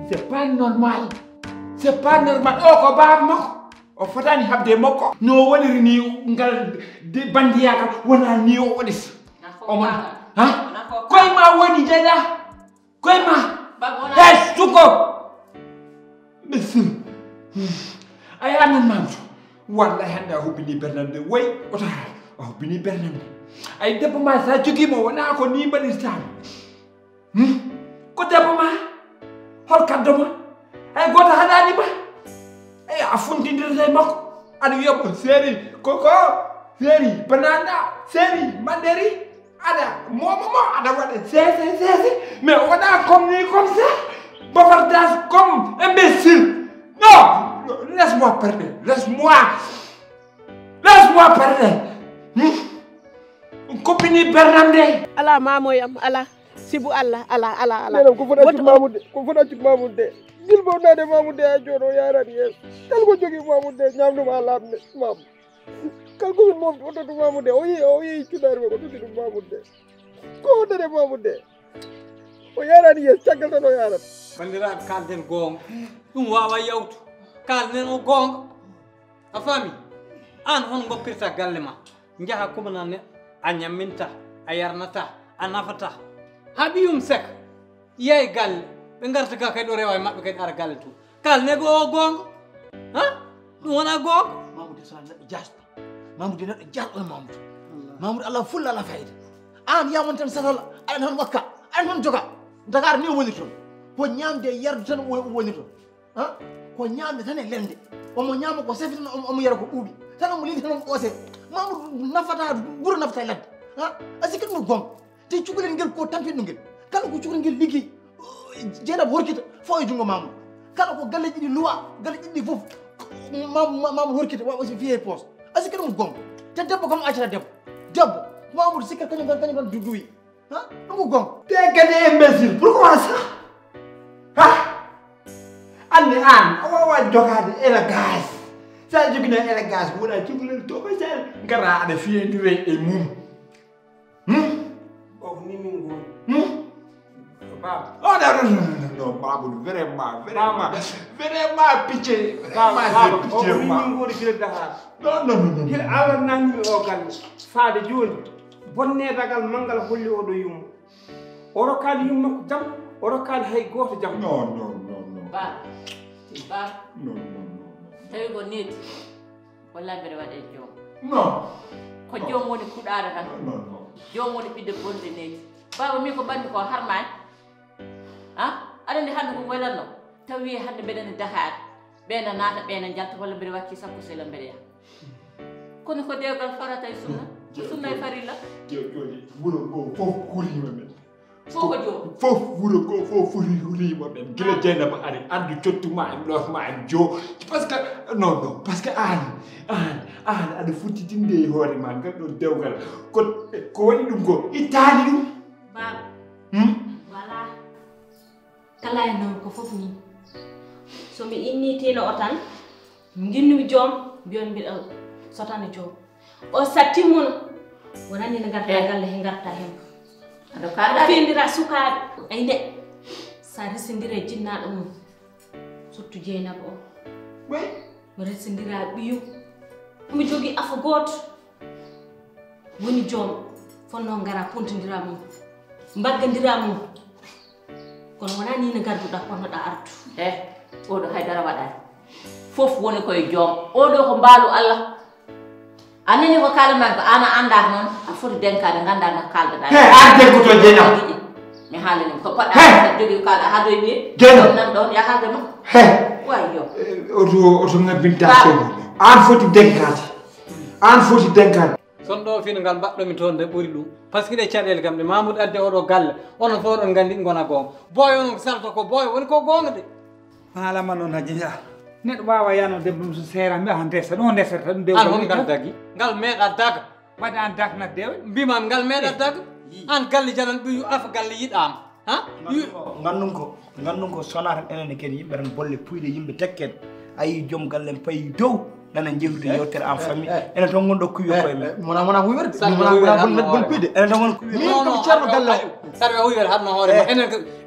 c'est pas normal c'est pas normal o ko baaba makko o fotani habde makko no woniri ni ngal de bandiyaka wona ni o odis o mon ha koy ma woni jeda koy ma es tuko monsieur ay anan mamto wallahi hande a hubbini bernande way ota a hubbini bernande ay debbo ma sa jogimo wona ko ni mbaɗirtami ko debbo ma hol kaddo ma ay goto haɗani ma ay a funtidirta e makko aɗa wiyamo séri koko séri banana séri manderi aɗa momomo aɗa waɗa sese mais wona comme ni comme ça bavardage comme imbécile non laisse-moi parler laisse-moi parler kopini bernande ala mamoyam ala sibu Allah ala nena ko fota ci mamude gilbo nade mamude a jodo yarani yes kal ko jogi mamude ñamdu ma lamne mam kal ko mom oto to mamude o yi ci dar ko tuddi mamude ko dare mamude o yarani yes tagal to yarat bandira kalden gong dum wawa yawtu kalden o gong a fami an hon goppirta galle ma jaha kumana ne a ñamminta a yarnata a nafata haɓiyum sek yey galle ɓe garta ga kay ɗo rewa e maɓɓe kadi ara galle to kal nego o gonga ha ɗum wona gonga mamoudou sala neɗɗo jasɗo mamoudou neɗɗo jasɗo mamoudou mamoudou allah fulla ala fayida an yamon tan satola aɗa tan wakka aɗa tan joga dakar ni woni toon ko ñamde yardu tan woni toon ha ko ñamde tan e lende omo ñama ko safi tan omo yara ko ɓuuɓi tan omo lindi tan omo ɓoose mamoudou nafata ɓuura nafata e ladde ha a sikkat mo gonga te cukalel ngel ko tampinɗo ngel kala ko cukalel ngel ligguey jeeɗam horkita fo e junngo mamoudou kala ko galleji ɗi luwa galleji ɗi fof mamoudou horkita wa aussi fiye poos a sikkat mo gonga te debbo kam accata debbo mamoudou sikkat kañum tan duduyi ha ɗum ko gonga te kadi imbécile pourquoi ça ha andi an a wawa jogade élégance sa jogina élégance wona cukalel toɓa sel gara aɗa fiyendiwe e mum ni min goni baba oh non Mamoudou vraiment pitié ni min goni file Dakar non hil awat nangimi o galle faade joni bonne dagal mangal holli oɗo yummo o rokkani yummakko jam o rokkani hay goto jam non ba non tawi ko neti wallahi mbeɗa waɗe joom non ko joom woni kuɗaɗo tan joom woni ɓiɗɗo bonde neti baba min ko bandi ko harmani ha aɗa andi hande ko waylanno tawi hande mbeɗene Dakar ɓeena naata ɓeena jalta walla mbeɗa wakki sappo sela mbeɗa yaha kono ko dewgal farata e sunna e farilla joni wuro ngo fof hurima men fof ko joom fof wuro ngo fof hurima men gila Dieynaba ari andu cottuma en lotma en jo parce que non parce que an aɗa futtitinde e hoore ma ngal ɗo dewgal ko waɗi ɗum ko ittani ɗum baba voilà kala e noon ko fof ni somi innitino o tan ginnu joom mbiyon mbiɗa sotani joom o sattimmuno wonani ne garta galle he garta hen aɗa fendira sukaɓe ay nde sa resindira jinnaɗo mum surtout Dieynaba o mi resindira ɓiyum omi jogui afa goto woni joom fonno gara pontodira mum mbaggadira mum kono wona ni ne garduɗa ponnoɗa artu oɗo haydara waɗani fof woni koye joom oɗo ko mbaalu Allah a nani ko kalama ko ana andata noon a foti denkade ganda no kaldeɗa an dekkoto Dieynaba mi haalanima ko poɗɗa jogui kalɗa ha doye ɓiye nan ɗon ya haalde ma way yo oto ngabbinta somo an foti denkade son ɗo fino ngal mbaɗɗomi toon de ɓuuri ɗum par ce que ɗe caɗele kam ɗe Mamoudou adde oɗo galle onon fof ɗon gandi gona gonga boy on salto ko boy woni ko gonga de haalama noon haji neɗɗo wawa yano debbo mum so seera mbiya han desa ɗon desata ɗum an hon ngal dagui ngal meeɗa daga waɗi an daknat dewe mbimami ngal meeɗa daga an galle jalan ɓiyu afa galle yiɗama ha gandum ko sona tan enen kadi yimɓe tan bolle puyɗe yimɓe tekken ayi joom galle payi dow nana jehude yewtere en famille enen tan gonɗo kuyo koye men mona wuyerde mona bon pide enen tan gon kuyo min ko ceerno galle o sarɓe huyere hatno hoore ma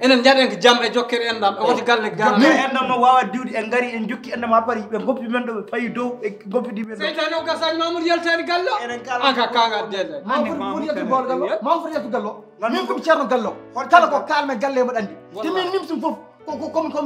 enen jaɗen ko jaam e jokkere endam e woti galle min endam no wawa diwde en gari en jokki endam ha pari ɓe goppi men ɗo ɓe payi dow ɓe goppidi men seytani o gasaji mamoudou yaltani galle o enen kala an ka kaga dede mamoudou yalti bol gallo mamoudou yalti gallo min komi ceerno gallo kala ko kalme galle mo ɗandi te min nimsum fof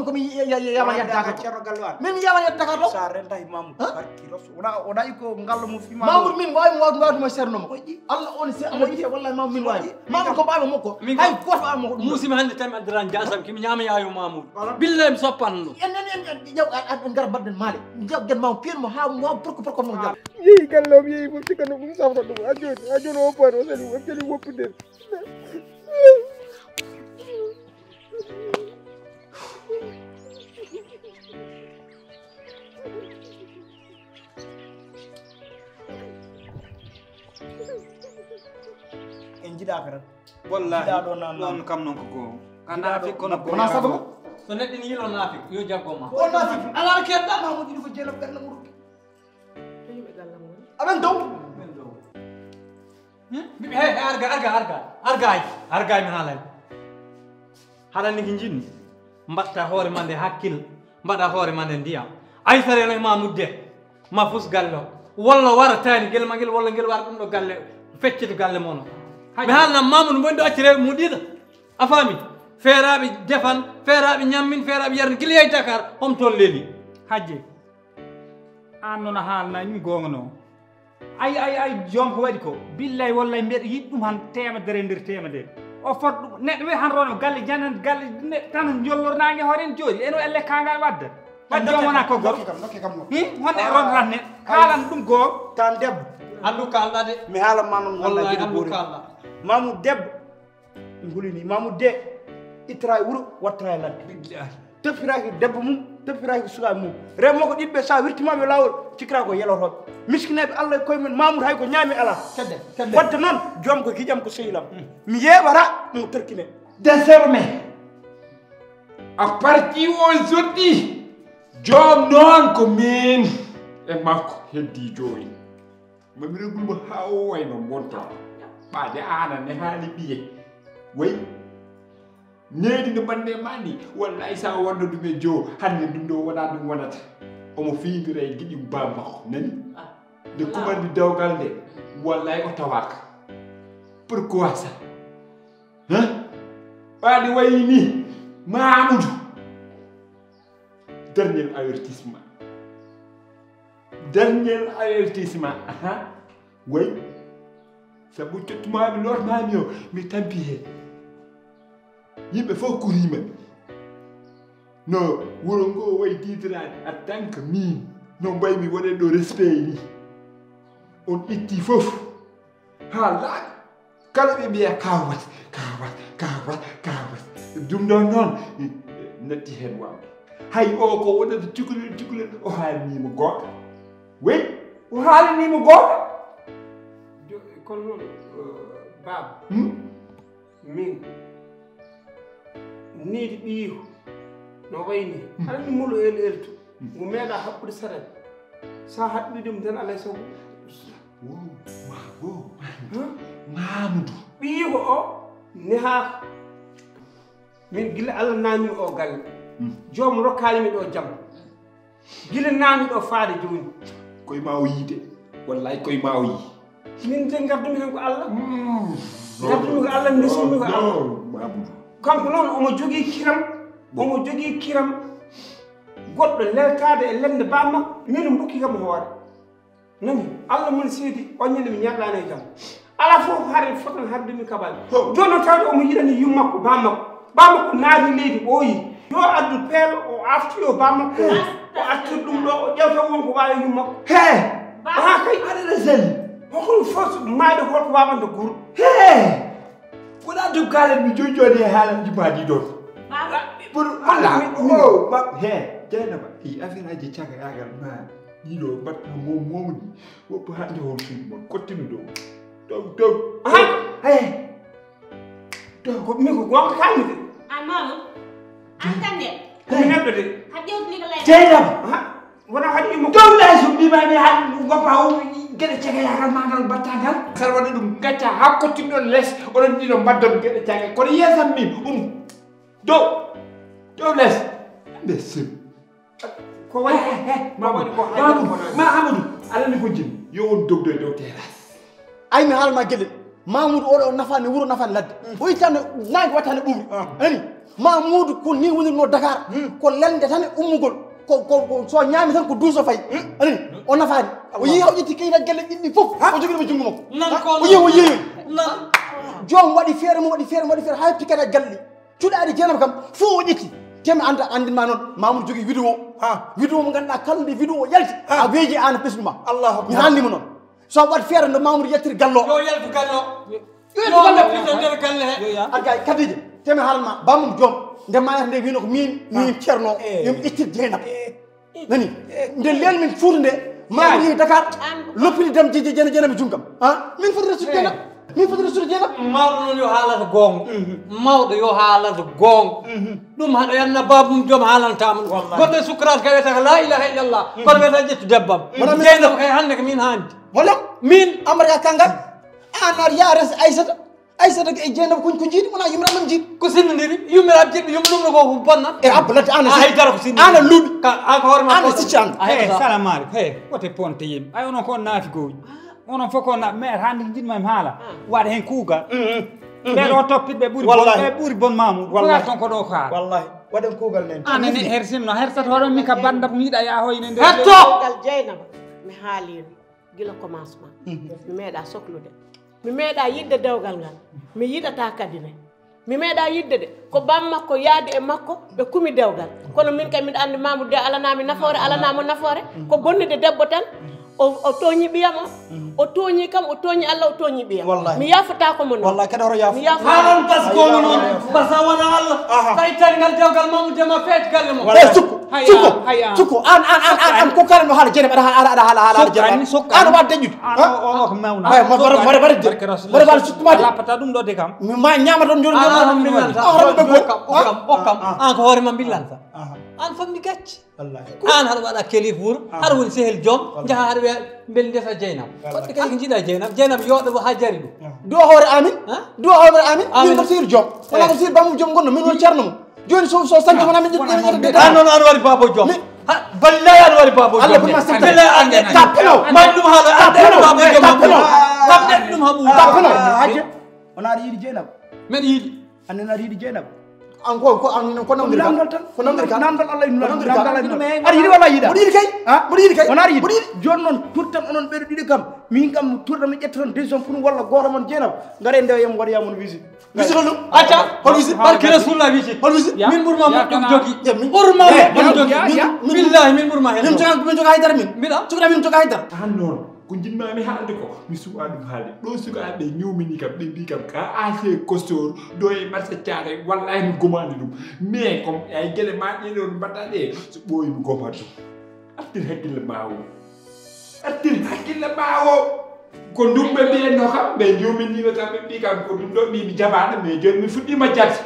komi yaman yadde Dakar ceerno gallo an min mi yaman yadde Dakar ɗo sa renta e mamoudou barki rasul wona iko ngallo mo fima mamoudou min wawduma ceernomo Allah on si amo yite wallahi mamoudou min wawi mamoudou ko ɓaami makko hay goto ɓaami makko musimi hannde tami addirani jasam kimi ñama yayo mamoudou billahi mi soppanno ɗum en ƴew en gara mbaɗɗen maale guet mamo piirmo ha waw pourko mo jam yeehi galle om yeehi fof sikkano ɗum safra ɗum ha joni o paani o sali woppude en jiɗaka tan wallahi jiɗa ɗo nan ɗon kam noon ko goo anda fi kono wona sago mo so neɗɗo ni yilo naafik yo jaggoma o naafik ala kedɗa mamoudou ɗiɗi ko jeelo ɓerde mum aɓen dow argay mi haalani haɗanni ko jinmi mbatta hoore ma nde hakkille mbaɗa hoore ma nde ndiyam aysareno e mamoudou de ma fus galle o walla wara tani guel ma guel walla guel wara ɗum ɗo galle feccito galle mono mi haalnam mamoudou mboɗi ɗo acci rewɓe mu ɗiɗa a faami feeraɓe defan feeraɓe ñammin feeraɓe yarni guila yey Dakar hom toon leeli hajje an noon a haalnani min gonga ay joom ko waɗi ko billahi wallahi mbiɗa yiɗi ɗum han temedere nder temedere o fot ɗum neɗɗo wi han ronmo galle janan galle tan jollornangue hoore en jooɗi eno elle kangal wadda wadde joom wona ko goto honde ronran ne haalan ɗum goo tan debbo andu kalɗa de mi haalanma noon wallahi andu kalɗa mamoudou debbo ngulini mamoudou de ittara e wuuro wattara e ladde toppiraki debbo mum toppiraki sukaɓe mum remmo ko ɗiɓɓe sa wirtimaɓe lawol cikkira ko yelotoɓe miskineɓe Allah e koye men mamoudou hay ko ñaami ala wadde noon joom ko giƴam ko sehilam mi yeɓata mo terkine désormais à partir aujourd'hui joom noon ko min e makko heddi joni mami regulmo ha o wayno monto ɓaade ana ne haali ɓiye way needi nde bande mani wallahi sa wonno ɗum e joo hande ɗum ɗo wona ɗum wonata omo fiidira e giɗi bam makko nani nde kumandi dawgal nde wallahi o tawaka pourquoi ça ɓaade wayi ni mamoudou dernier avertissement way sabu cottumaɓe lornami o mi tampi he yimɓe fof kurima no wuro ngo way didirade en tant que min no mbaymi wonen ɗo respect ni on itti fof ha laaɓi kala ɓe mbiya kawat ɗum ɗon noon natti hen wawde hay o ko wonata cukalel o haalinimo goɗɗo wey o haalinimo goɗɗo kono noon baba min niidi ɓiiru no wayni aɗa ɗum mulo elto mo meeɗa haɓɓude saret sa haɓɓi ɗum tan alay sago mamoudou ɓiiko o nehaaka min gila Allah naamimi o galle joom rokkalimi ɗo jaam gila naami ɗo faade joni koye ma o yiide wallahi koye ma o yii min de gardumi hen ko Allah gardumi ko Allah ndesimi ko Allah kanko noon omo jogii kiram goɗɗo leltade e lende bammakko min bukki kam hoore nani Allah mun seedi on ñande mi ñaɗani e jaam ala fof haare fotan hardemi kabal joni noon tawde omo yiɗani yummakko bammakko naati leydi ɓooyi yo addu peel o aftoyo bammakko o artir ɗum ɗo o ƴewta wonko wawi yummakko ha kay aɗaɗa selli hokono force mayde holko wawande guur wona dum kalen mi joni e haalanji mbaɗi ɗon pour ala he jeynaba i affaire aji caga yagal ma ɗiɗo mbatta momoni woppo hande hon suudu mon kottimi dow ko min ko gonga kalmi de an mamu an kande komi neɗɗo de ha ƴewtini ko leydi jeynaba wona hadi imo dowla so mi mami han goppa o gede cege yakal mangal battangal sar wona dum gacca hakkotindo les onon dino baddon gede cege kono yesam min dow les besim ko woni ma woni ko ma amadou ala ni ko jim yo won dogdo dow terrasse ay mi halma gelle Mamoudou oɗo nafani wuro nafani ladde o yittande nangue wattane ɓuuri ani Mamoudou ko ni wonirno Dakar ko lelde tan ummugol ko so ñaami tan ko duuso fayi ani o nafani o yeehi o ƴetti kayita gelle ɗiɗɗi fof o joguiɗo jungo makko o yeehi o yeehi joom waɗi feere mo waɗi feere hay pikkata galle ɗi cuɗaɗi jeenam kam fof o ƴetti temi andinma noon Mamoudou jogui vidéo mo ganduɗa kala nde vidéo yalti a weeji an ɓesduma mi haalnima noon so wat feere no Mamoudou yettir gallo yo yaltu gallo yo gallo nder galle he argay kadije temi haalma bamum joom nde mayata nde wino ko min ceerno yomi ittir Dieynaba nani nde leel min Fouta nde Mamoudou yeehi Dakar loppini dam Dieynaba jungam min foti resude Dieynaba min foti resude Dieynaba mawɗo noon yo haalata gonga mawɗo yo haalata gonga ɗum haɗa yanna babum joom haalantama ɗum goɗɗo e sukrata ka wiyata ko la ilaha illallah kono wiyata ƴettu debbam Dieynaba kay hannde ko min haandi wala min amarya kangal an ar yares Aissata e Dieynaba ko jiiɗi wona yumiraɓe ɗum jiiɗi ko sinnodiri yummiraɓe jiɗɓe yumma ɗum no ko bonna e abbalade an haydara ko sinni ana luuɓi an ko hoorema ana sicci an salamu aleykum wote ponte yimɓe ay onon ko naati gooƴi onon fof ko maire hande jiɗmami haala waɗa hen kuugal ɓeɗo toppitɓe ɓuuri bon Mamoudou wallahi ton ko ɗo kaa wallahi waɗen kuugal nen anene her sinno hersata hoɗon min ka banda ko yiiɗa ya hoyne nde hettogal Dieynaba mi haalino gila commencement mi meeɗa sohlude mi meeɗa yidde dewgal ngal mi yiɗata kadi ne mi meeɗa yidde de ko bam makko yaadi e makko ɓe kumi dewgal kono min kay miɗa andi Mamoudou de alanami nafoore alanamo nafoore ko bonnide debbo tan o tooñi ɓiyam o tooñi kam o tooñi Allah o tooñi ɓiyam mi yafata ko mo noon wallahi kadi horo yaafo halan baskomo noon basa wona Allah tawi ngal dewgal Mamoudou ma feet galle mo sukku an ko kala no haala Dieynaba aɗa haala Dieynaba an waɗa dañƴude o ko mawna mbaɗa waɗa suttumade lappata ɗum ɗo de kam ma ñamata ɗum joni okkam an ko hoorema billanta an famdi gacce an haɗa waɗa kelif wuuro haɗa woni sehel joom jaaha haɗa wiya beeli ndesa Dieynaba fodde kay ko jiiɗa Dieynaba yooɗo ha jari ɗum duwa hoore amin min ko sir joom wona ko sir bamum joom gonno min woni ceerno mum joni so sañde wona min an noon an waɗi babo joom ballahi an waɗi babo joom tappino mbaɗi ɗum haala ande babo joom tapɗen ɗum ha ɓuuri tappino haje on aɗa yiiɗi Dieynaba meɗa yiiɗi annen aɗa yiiɗi Dieynaba an ko namdir kan namdal Allah aɗa yiiɗi walla yiiɗa mboɗo yiiɗi kay mboɗo yiiɗi kay on aɗa yiiɗi joni noon turtan onon ɓeɗo ɗiɗi kam min kam turta mi ƴetta tan décision pour walla goto mon Dieynaba ngare ndewa yemo waɗayamon visite ɗum acca hol visite barke rasulullah visite hol visite min ɓurma moƴƴo jogui ɓurma moƴƴo jogui billahi min ɓurma hen min joga haydara min mbiɗa cukaɗa min joga haydara han noon ko jinmami haalde ko mi suɓa ɗum haalde ɗo sukaɓe ñewmini kam ɓe mbi kam ka assez costaud ɗo e marché Thiaroye wallahi mi gomani ɗum mais comme ay gueɗe ma ɗeɗo no mbaɗɗa ɗe so ɓooyi mi goma ɗum artir hakkille ma o ko ɗum ɓe mbiyenno kam ɓe ñewminiɓe kam ɓe mbi kam ko ɗum ɗo mi jaɓaɗo mais joni mi fuɗɗima jabde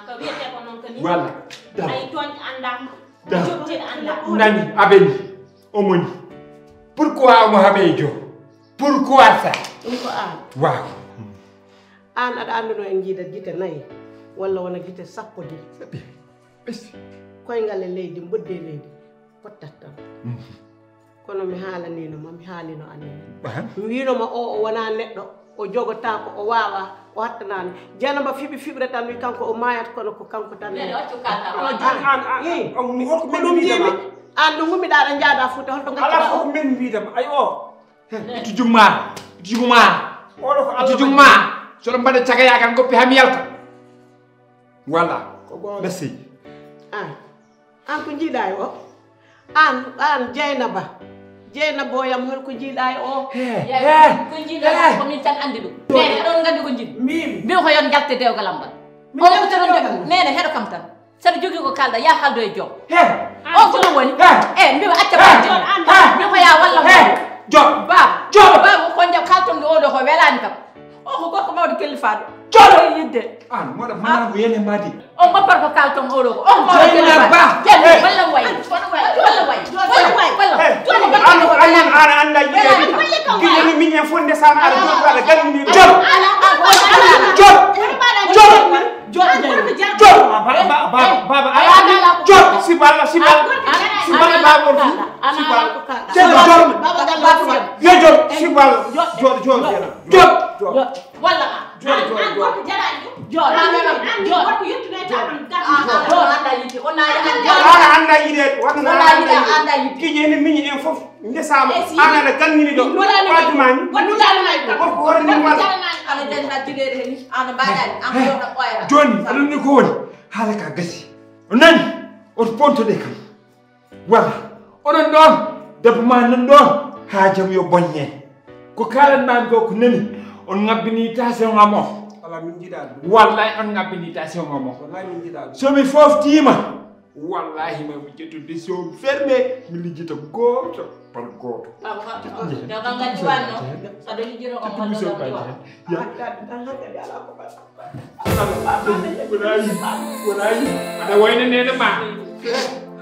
ko wiyete ko noon kani walla ay toñ andama jobtiɗo andama nani aɓeni omoni pourquoi omo haɓejo pourquoi ça ɗum ko an waaw an aɗa anduno en jiida guite nayyi walla wona guite sappo ɗi koyngal e leydi mbodde leydi pottat tan kono mi haalanino mi haalino annene mi winoma o wona neɗɗo o jogota ko o wawa o hattanani Dieynaba fiɓre tan wi kanko o mayata kono ko kanko tan ko ɗum jimi an ɗo gummiɗa aɗa jaada Fouta holto ala fof min mbidama ay o itu jumma soɗo mbaɗa cagaya kan goppi hami yalta voilà merci an ko jiiɗa e o an Dieynaba o yam holko jiiɗa e o ko jiiɗa ko min tan andi ɗum nene aɗon gandi ko jiɗɗo min ko yon jalte dewgalam ngal o ko tan jogi nene heɗo kam tan saɗa jogui ko kalɗa ya haldo e joom o ko ɗum woni mbima acca min ko ya walla baba ko jam kaltonde oɗo ko welani kam o ko gorko mawɗo kellifaɗo joɗo yidde an moɗa mana ko yene madi o goppata ko kalton oɗo ko o mawɗo kellifaɗo walla wayi ana anda yide min en fonde sama ala jot wala ganni baba jot sibala baba joni aɗum ni ko woni haala ka gasi o nani oto pontoɗe kam walla oɗon ɗon debbo ma nan ɗon ha jaam yo bonñe ko kalanmami ko ko nani on ngabbini tension am o wallahi on ngabbini tension am o somi foftima wallahi mami ƴettu décision fermé mi lijjita goto par goto aɗa wayno nene ma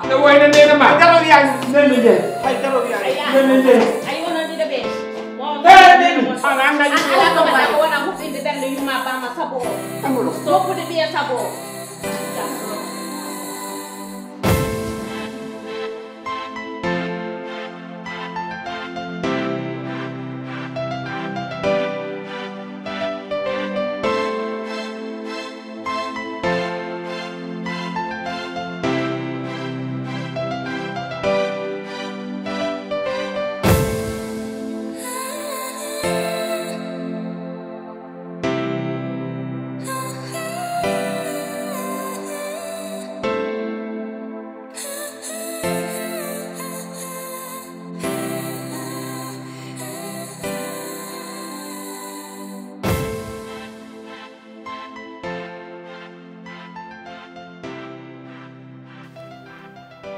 aɗa wayno nene ma nene nde nene nde wona huɓɓinde ɓerde yumma bamma sabo soppude ɓiya sabo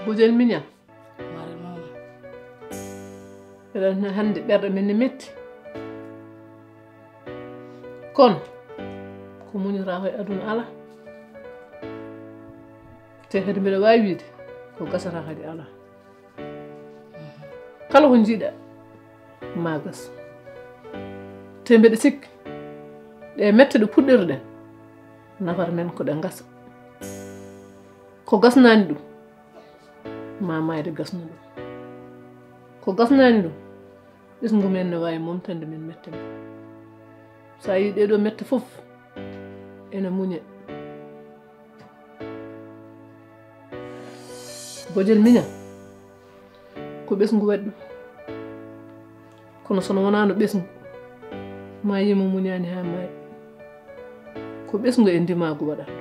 Bujel miñam eɗen hannde ɓerɗe men ne metti kono ko muñata koye aduna ala te kadi mbiɗa wawi wiide ko gasata kadi ala kala ko jiiɗa ma gas te mbiɗa sikki ɗe mette ɗe puɗɗirɗen nafata men ko ɗe gasa ko gasnani ɗum ma mayde gasna ɗum ko gasnani ɗum ɓesgu men ne wawi momtande men mette men sa yi ɗeɗo mette fof ene muñe bojel miña ko ɓesgu waɗi ɗum kono sono wonano ɓesgu ma yimo muñani ha maayi ko ɓesgu e ndimagu waɗata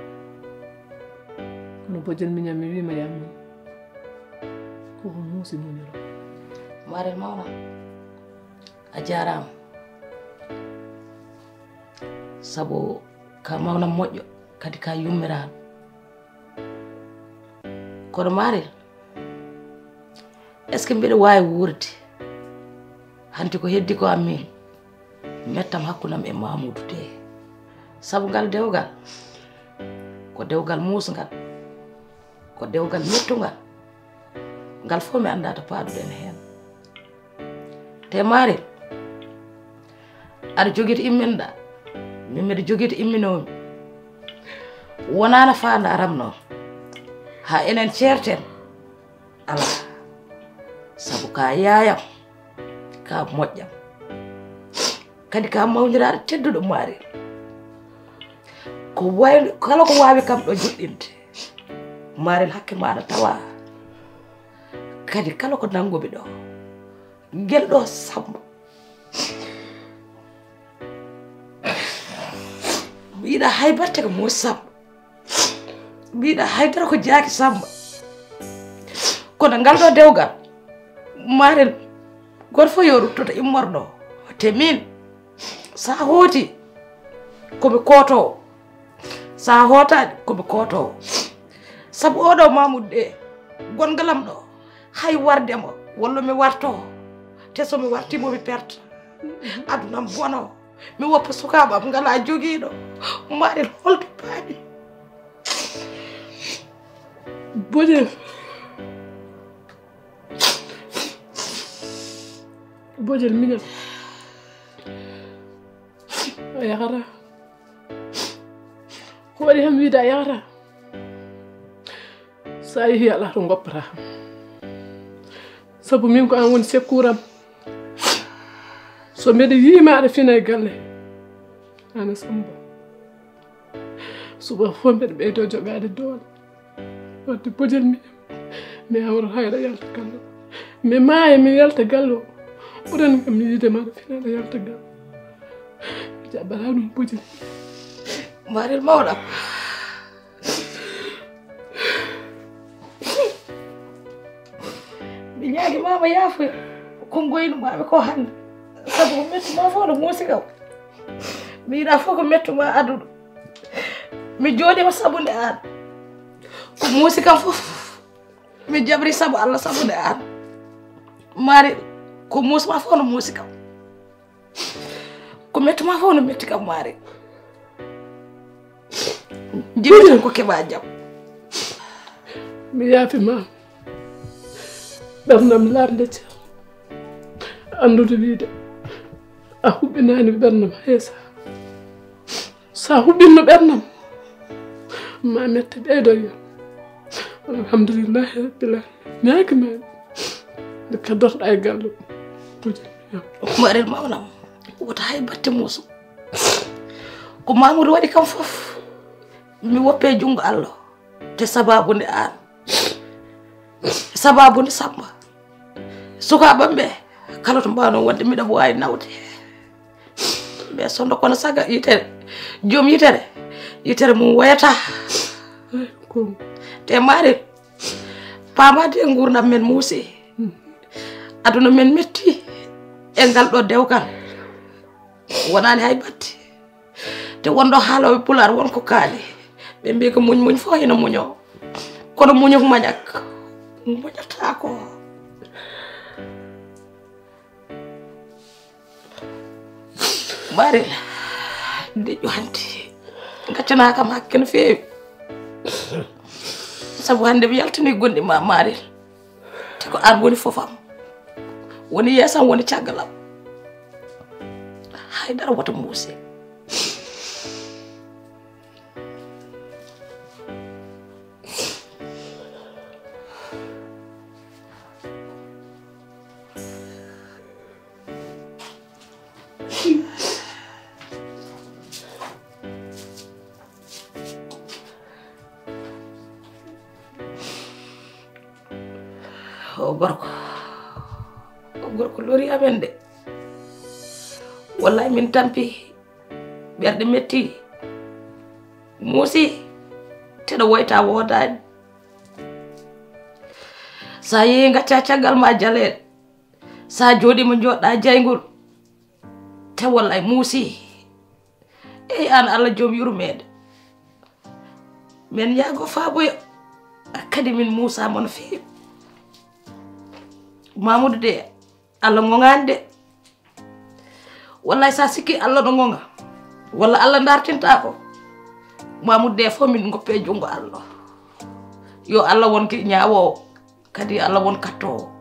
kono bojel miñam mi wima ya muñ koko muusi muñoro marel mawna a jarama sabu ka mawna moƴƴo kadi ka yummiraɗo kono marel est ce que mbiɗa wawi wurde hanti ko heddi ko ammin mettam hakkudam e Mamoudou te sabu ngal dewgal ko dewgal musgal ko dewgal mettugal ngal fof mi anda to paaduɗen hen te marel aɗa jogui to imminɗa min mbiɗa jogui to imminomi wonano fandaram noon ha enen ceerten ala sabu ka yayam ka moƴƴam kadi ka mawniraɗo tedduɗo marel ko way kala ko wawi kam ɗo juɗɗinte marel hakke maɗa tawa kadi kala ko nangoɓe ɗo guel ɗo Samba mi yiɗa hay batte ko mo Samba mi yiɗa haydara ko jaaki Samba kono ngal ɗo dewgal marel goto fof yo ruttoto immorɗo te min sa hooti komi kotowo sa hotani komi kotowo sabu oɗo Mamoudou de gongalam ɗo hay wardemo walla mi warto te somi wartimo mi perta adunam bono mi woppa sukaɓam ngala joguiɗo marel holto paami bojel bojel miñal a yakata ko waɗi hem wiide a yakata sa yeehi ala to goppata sabu min ko an woni sekkuram so mbeɗa yiima aɗa fina e galle ana Samba suba fof mbeɗa ɓeydo jogaade doole wadde bojel mi hawra hayɗa yalta galle mi maaya mi yalta galle o ɓurani kam mi yiide maɗa fina aɗa yalta galle mi jaɓɓata ɗum bojel Maril mawɗa mi ñaagi mama yaafoya ko goynumaɓe ko hannde sabu ko mettuma fof no muusi kam mi yiɗa fof ko mettuma aduɗo mi jooɗima sabunde an ko muusi kam fof mi jabri sabu Allah sabunde an mari ko muusma fof no muusi kam ko mettuma fof no metti kam mari jibbi tan ko keɓa jam mi yaafima ɓernam laarde ceer anndude wiide a huɓɓinani ɓernam heesa sa huɓɓinno ɓernam ma mette ɓeydo yo alhamdulillahi rabbil alamin ñaaki maɗi nde kaddotoɗa e galle marel mawnam wota hay batte muusum ko Mamoudou waɗi kam fof mi woppe jungo Allah te sababude an sababude Samba sukaɓam ɓe kala to mbawno wonde miɗa wawi nawde ɓe sondo kono saga yitere joom yitere mum wayata te mari pamade e gurdam men muusi aduna men metti e ngal ɗo dewgal wonani hay batte te wonɗo haaloɓe Poular wonko kaali ɓe mbi ko muñ fof ina muño kono muñuk mañak muñatako Maril deƴƴu hannde gaccana kam hakke no feewi sabu hannde mi yaltini gonɗi ma Maril te ko an woni fofam woni yeesam woni caggalam haydara woto muusi o gorko lori amen de wallahi min tampi ɓerɗe metti muusi teɗo woyta wodani sa yeehi gacca caggal ma jaleɗe sa jooɗima joɗɗa jaygol te wallahi muusi eyi an Allah joom yurmede men yaago faaboyo kadi min muusama no feewi Mamoudou de Allah gongani de wallahi sa sikki Allah no gonga walla Allah dartinta ko Mamoudou de fof min goppe jungo Allah yo Allah wonki ñaawowo kadi Allah won kattowo